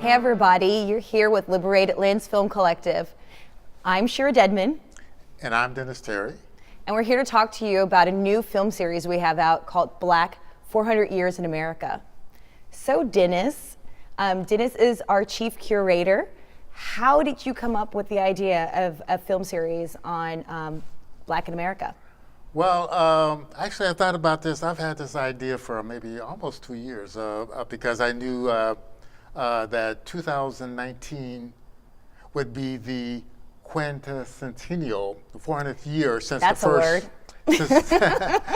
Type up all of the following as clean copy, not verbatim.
Hey everybody, you're here with Liberated Lens Film Collective. I'm Shira Dedman. And I'm Dennis Terry. And we're here to talk to you about a new film series we have out called Black 400 Years in America. So Dennis is our chief curator. How did you come up with the idea of a film series on Black in America? Well, actually I thought about this. I've had this idea for maybe almost 2 years because I knew that 2019 would be the quadricentennial, the 400th year since That's the first. That's a word.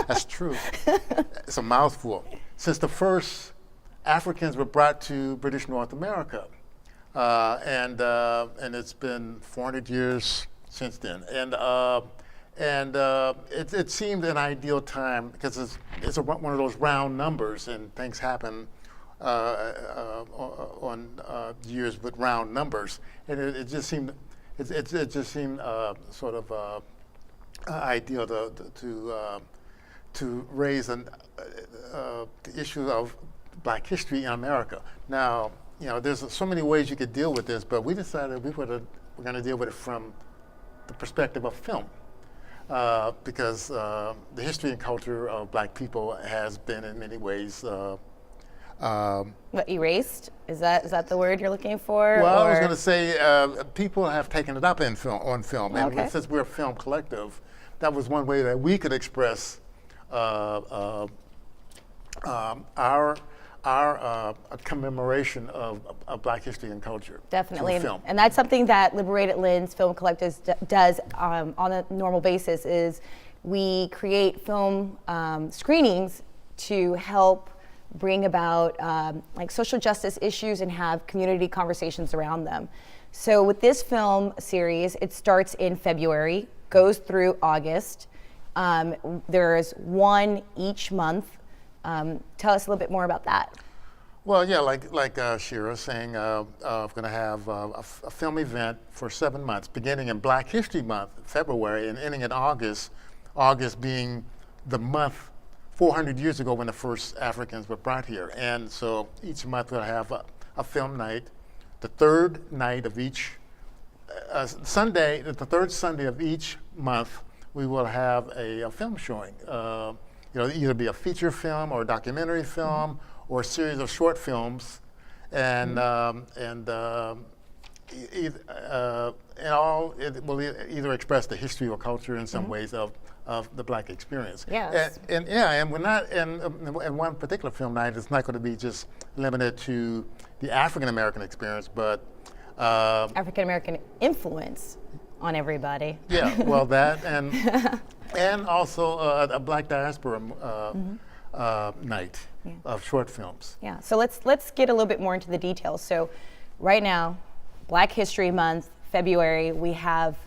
That's true. It's a mouthful. Since the first Africans were brought to British North America, and it's been 400 years since then, and it seemed an ideal time because it's one of those round numbers, and things happen on years with round numbers, and it just seemed sort of ideal to raise the issue of Black history in America. Now, you know, there's so many ways you could deal with this, but we decided we're going to deal with it from the perspective of film. Because the history and culture of Black people has been in many ways What, erased? Is that the word you're looking for? Well, or? I was going to say people have taken it up on film, and Okay. since we're a film collective, that was one way that we could express our commemoration of Black history and culture. Definitely, through film. and that's something that Liberated Lens Film Collective does on a normal basis. Is we create film screenings to help bring about like social justice issues and have community conversations around them. So with this film series, it starts in February, goes through August. There's one each month. Tell us a little bit more about that. Well, yeah, like Shira saying, we're going to have a film event for 7 months, beginning in Black History Month, February, and ending in August. August being the month 400 years ago when the first Africans were brought here. And so each month we'll have a film night. The third night of each Sunday, the third Sunday of each month, we will have a film showing. Either be a feature film or a documentary film or a series of short films, and it will either express the history or culture in some ways of the Black experience. Yes. And we're not, and one particular film night is not going to be just limited to the African American experience, but African American influence on everybody. Yeah, well, that and also a Black Diaspora night of short films. Yeah, so let's get a little bit more into the details. So right now, Black History Month, February, we have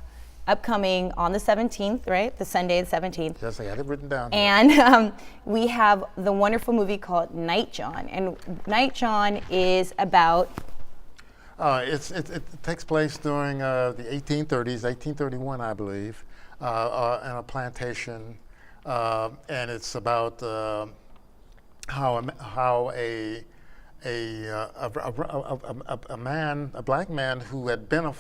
upcoming on the 17th, right? The Sunday the 17th. Yes, I had it written down. And we have the wonderful movie called Night John. And Night John is about... It takes place during the 1830s, 1831, I believe, in a plantation, and it's about how a Black man who had been a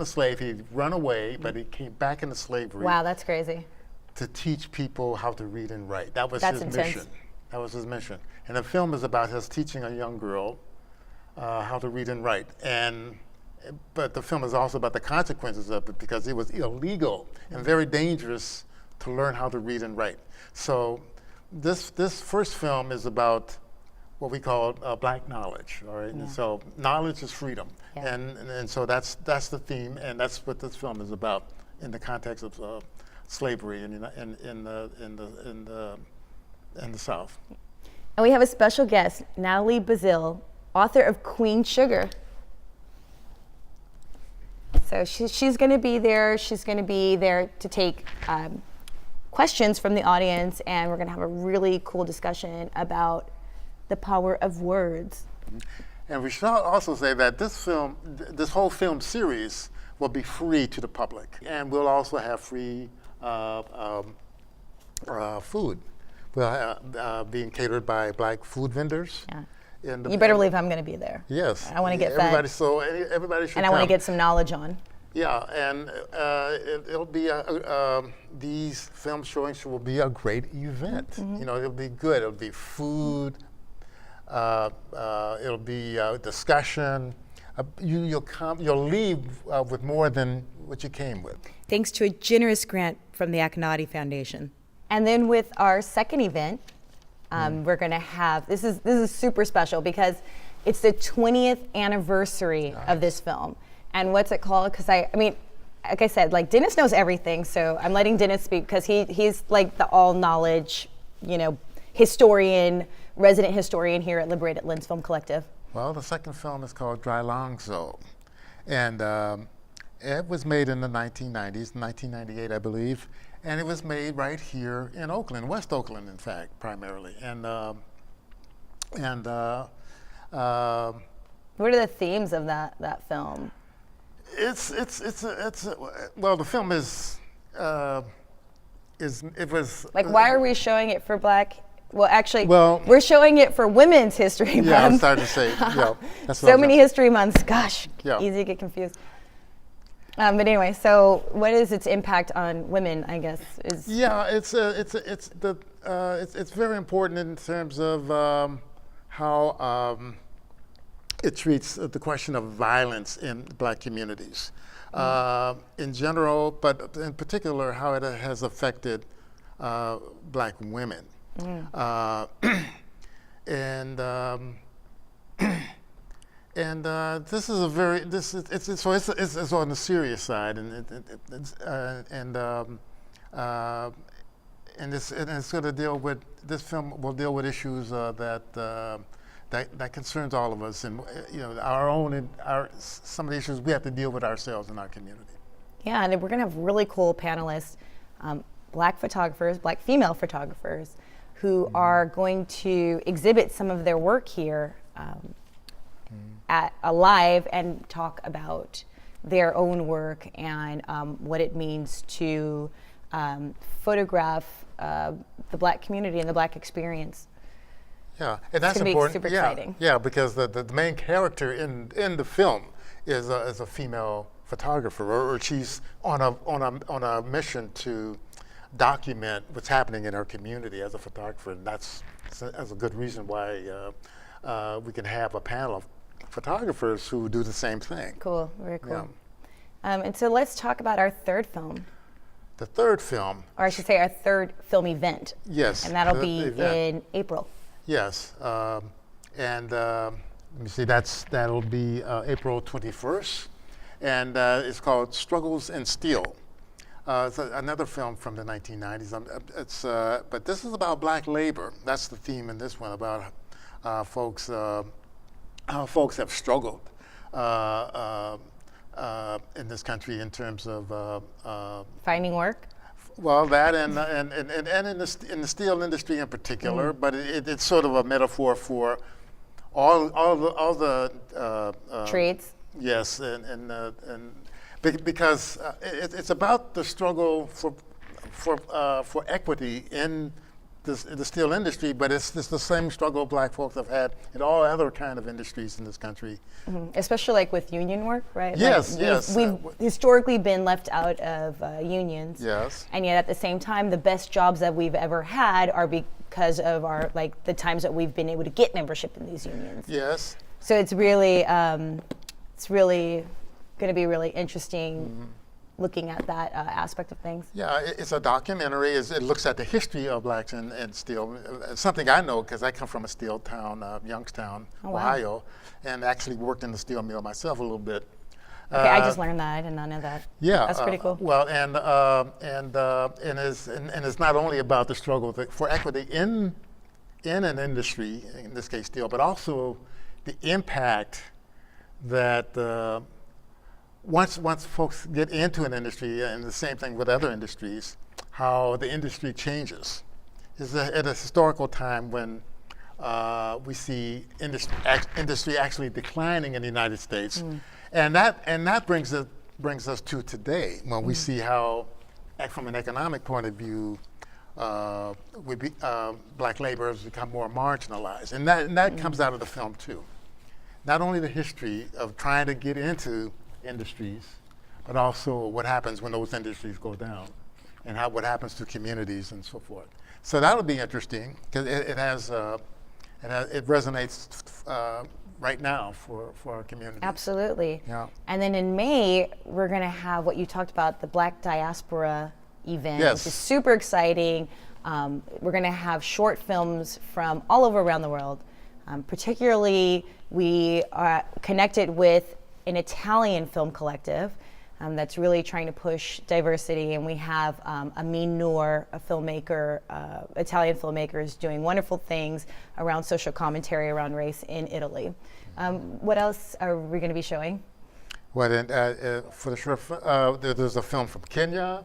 slave, he'd run away, but he came back into slavery. Wow, that's crazy. To teach people how to read and write. That's his intense. mission. That was his mission. And the film is about his teaching a young girl how to read and write. But the film is also about the consequences of it because it was illegal and very dangerous to learn how to read and write. So this first film is about what we call Black knowledge, all right? Yeah. And so knowledge is freedom. Yeah. And so that's the theme, and that's what this film is about in the context of slavery in the South. And we have a special guest, Natalie Bazile, author of Queen Sugar. So she's going to be there. She's going to be there to take questions from the audience, and we're going to have a really cool discussion about the power of words. And we should also say that this whole film series will be free to the public, and we'll also have free food. We'll being catered by Black food vendors. Yeah. You better believe I'm going to be there. Yes. I want to get everybody, fed. So everybody should And I want to get some knowledge on. Yeah, and it'll be these film showings will be a great event. Mm-hmm. You know, it'll be good. It'll be food. It'll be discussion. You'll leave with more than what you came with. Thanks to a generous grant from the Akinadi Foundation. And then with our second event, we're going to have, this is super special because it's the 20th anniversary of this film. And what's it called? Because I mean, like I said, like Dennis knows everything, so I'm letting Dennis speak because he's like the all knowledge, historian, resident historian here at Liberated Lens Film Collective. Well, the second film is called Dry Longzo, and it was made in the 1990s, 1998, I believe, and it was made right here in Oakland, West Oakland, in fact, primarily. What are the themes of that film? Well, the film is it was like, why are we showing it for Black? Well, actually, well, we're showing it for Women's History Month. Yeah, I was starting to say, that's so many history months. Gosh, easy to get confused. But anyway, so what is its impact on women? I guess is it's very important in terms of how it treats the question of violence in Black communities in general, but in particular how it has affected Black women. And this is it's on the serious side, and it's going to deal with, this film will deal with issues that concerns all of us, and some of the issues we have to deal with ourselves in our community. Yeah, and we're going to have really cool panelists, Black photographers, Black female photographers, who are going to exhibit some of their work here at live and talk about their own work and what it means to photograph the Black community and the Black experience. Yeah, and that's important. Super exciting. Yeah, because the main character in the film is a female photographer, or she's on a mission to document what's happening in her community as a photographer, and that's a good reason why we can have a panel of photographers who do the same thing. Cool, very cool. Yeah. And so let's talk about our third film. The third film, or I should say our third film event. Yes. And that'll be in April. Yes, and let me see, that'll be April 21st, and it's called Struggles in Steel. It's another film from the 1990s. But this is about Black labor. That's the theme in this one, about how folks have struggled in this country in terms of finding work. Well, that and in the steel industry in particular, but it's sort of a metaphor for all the trades. Yes, and because it's about the struggle for equity in the steel industry, but it's the same struggle Black folks have had in all other kind of industries in this country. Especially like with union work, right? Yes, like yes. We've historically been left out of unions. Yes. And yet at the same time, the best jobs that we've ever had are because of the times that we've been able to get membership in these unions. Yes. So it's really going to be really interesting looking at that aspect of things. Yeah, it's a documentary. It looks at the history of Blacks in steel. Something I know because I come from a steel town, Youngstown, Ohio, and actually worked in the steel mill myself a little bit. Okay, I just learned that. I did not know that. Yeah, that's pretty cool. Well, and it's not only about the struggle for equity in an industry, in this case steel, but also the impact that once folks get into an industry, and the same thing with other industries, how the industry changes. It's at a historical time when we see industry actually declining in the United States, and that brings us to today, when we see how, from an economic point of view, black laborers become more marginalized, and that comes out of the film too. Not only the history of trying to get into industries, but also what happens when those industries go down, and what happens to communities and so forth. So that'll be interesting because it resonates right now for our community. Absolutely. Yeah. And then in May, we're going to have what you talked about, the Black Diaspora event, Yes. which is super exciting. We're going to have short films from all over around the world. Particularly, we are connected with an Italian film collective that's really trying to push diversity, and we have Amin Noor, a filmmaker, Italian filmmaker, is doing wonderful things around social commentary around race in Italy. What else are we going to be showing? Well, for the short, there's a film from Kenya,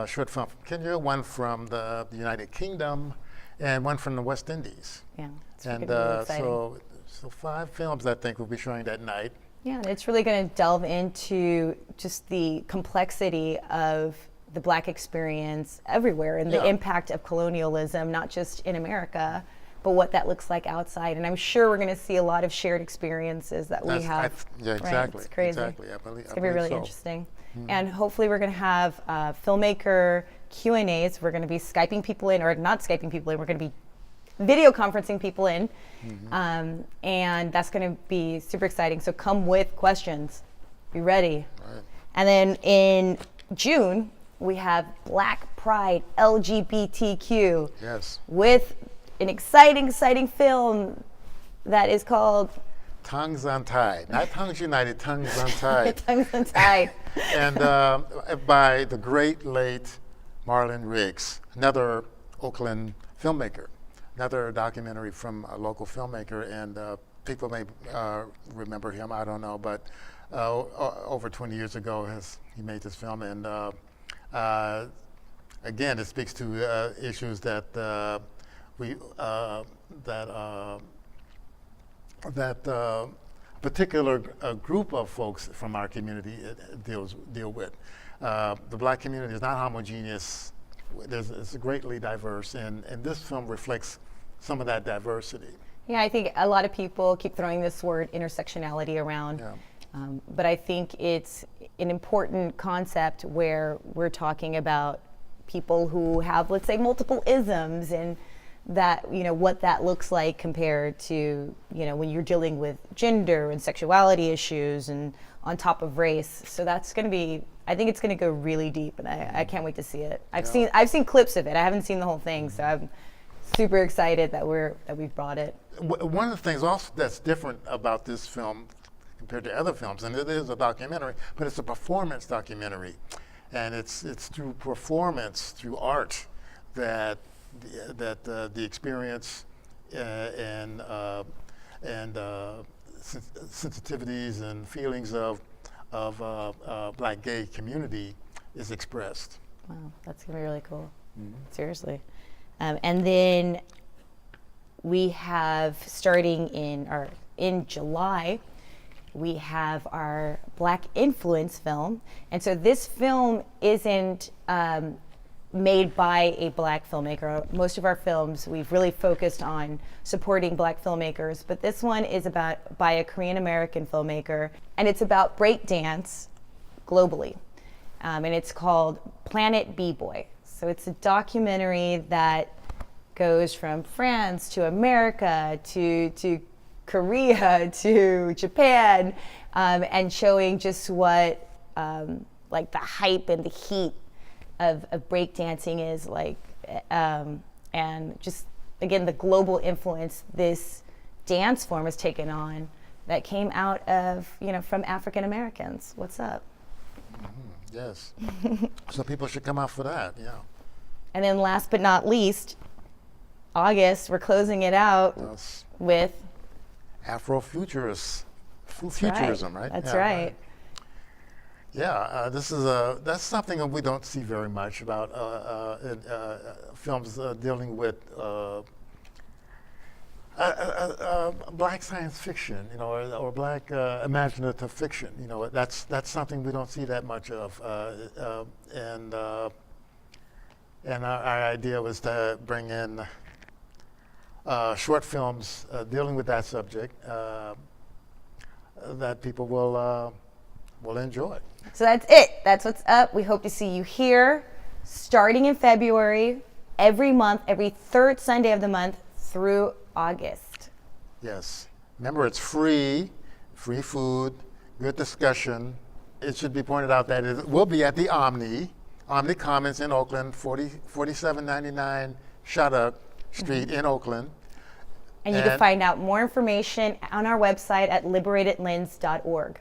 short film from Kenya, one from the United Kingdom, and one from the West Indies. Yeah, it's And really exciting. so 5 films I think we'll be showing that night. Yeah, it's really going to delve into just the complexity of the Black experience everywhere and the impact of colonialism, not just in America, but what that looks like outside. And I'm sure we're going to see a lot of shared experiences that we have. Yeah, exactly. Right? It's crazy. Exactly. It's going to be really so. interesting. And hopefully we're going to have filmmaker Q&As. We're going to be Skyping people in, or not Skyping people in, we're going to be video conferencing people in. And that's going to be super exciting. So come with questions. Be ready. Right. And then in June, we have Black Pride LGBTQ Yes. with an exciting film that is called Tongues Untied. Not Tongues United, Tongues Untied. Tongues Untied. And by the great late Marlon Riggs, another Oakland filmmaker, another documentary from a local filmmaker, and people may remember him, I don't know, but over 20 years ago he made this film, and again, it speaks to issues that that particular group of folks from our community deal with. The Black community is not homogeneous. It's greatly diverse, and this film reflects some of that diversity. Yeah, I think a lot of people keep throwing this word intersectionality around. Yeah. But I think it's an important concept where we're talking about people who have, let's say, multiple isms, and that, what that looks like compared to, when you're dealing with gender and sexuality issues and on top of race. So that's going to be, I think it's going to go really deep, and I can't wait to see it. I've seen clips of it. I haven't seen the whole thing, so I'm super excited that we've brought it. One of the things also that's different about this film compared to other films, and it is a documentary, but it's a performance documentary, and it's through performance, through art, that the experience and sensitivities and feelings of Black gay community is expressed. Wow, that's gonna be really cool. Seriously. And then we have, starting in July, we have our Black Influence film. And so this film isn't made by a Black filmmaker. Most of our films, we've really focused on supporting Black filmmakers, but this one is by a Korean American filmmaker, and it's about breakdance globally. And it's called Planet B-Boy. So it's a documentary that goes from France to America to Korea to Japan, and showing just what like the hype and the heat of breakdancing is like, and just again the global influence this dance form has taken on that came out of from African Americans. What's up? Yes. So people should come out for that. Yeah. And then last but not least, August, we're closing it out Yes. with Afro-Futurist. That's Futurism, right? That's Yeah, right. Yeah, that's something that we don't see very much about in films dealing with Black science fiction, or Black imaginative fiction. That's something we don't see that much of, and And our idea was to bring in short films dealing with that subject that people will enjoy. So that's it. That's what's up. We hope to see you here starting in February, every month, every third Sunday of the month through August. Yes. Remember, it's free food, good discussion. It should be pointed out that it will be at the Omni Commons in Oakland, 4799 Shattuck Street in Oakland. And you can find out more information on our website at liberatedlens.org.